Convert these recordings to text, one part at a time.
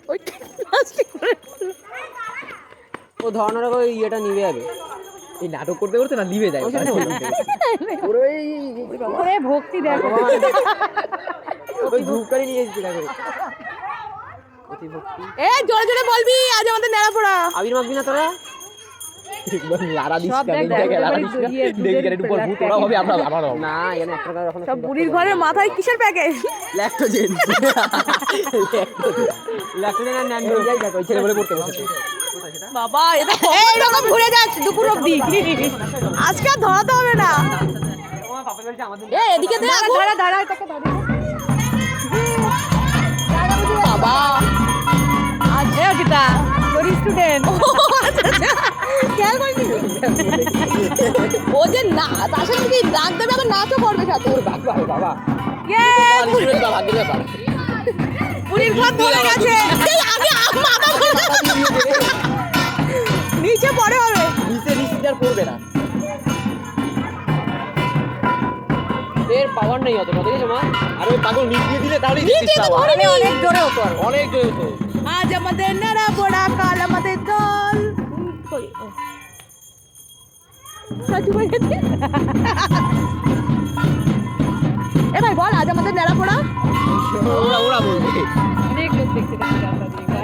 ওই প্লাস্টিক করে ও ধরনের ওই ইয়েটা নিবে যাবে এই নাটক করতে করতে না নিবে যায় ওরে ভক্তি দেখো ওই ধূপকারি নিয়ে এসেছি দেখো এ জোরে জোরে বলবি আজ আমাদের নেড়া পড়া আবির মাখবি না তোরা লারা দিস সব দেখ উপর ভূত ওরা হবে আমরা আবার না এখানে একটা টাকা এখন সব বুড়ির ঘরের মাথায় কিসের প্যাকেট ল্যাকটোজেন ল্যাকটোজেন আর ন্যান্ডো যাই দেখো ছেলে বলে পড়তে বসেছে বাবা এটা এইরকম ঘুরে যাচ্ছে দুপুর অবধি আজকে আর ধরাতে হবে না এ এদিকে দে ধরা ধরা এটাকে ধরে বাবা আজ এ কিটা তোর স্টুডেন্ট খেয়াল করিনি ও যে না তার সাথে কি ডাক দেবে আবার নাচও করবে সাথে বাবা ইয়ে বাবা দিলে পারে পুরীর ঘর ধরে গেছে আগে মাথা নিচে পড়ে হবে নিচে আর পড়বে না এর পাওয়ার নেই অত দেখেছো মা আর ওই পাগল নিচ দিয়ে দিলে তাহলে অনেক জোরে হতো অনেক জোরে হতো আজ আমাদের নেড়া পোড়া কাল আমাদের দল এ ভাই বল আজ আমাদের নেড়া পোড়া ওরা বলবে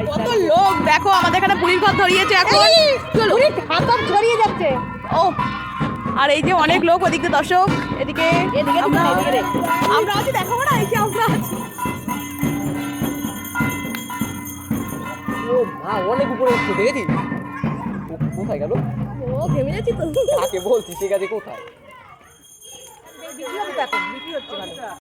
কত লোক দেখো আমাদের এখানে পুরীর ঘর ধরিয়েছে এখন পুরীর ঢাকা ছড়িয়ে যাচ্ছে ও আর এই যে অনেক লোক ওদিকে দর্শক এদিকে আমরা আছি দেখাবো না এই যে আমরা আছি ও মা অনেক উপরে উঠছে দেখেছিস কোথায় গেল ও ঘেমে যাচ্ছি তো তাকে বলছি ঠিক আছে কোথায় বিক্রি হচ্ছে ভালো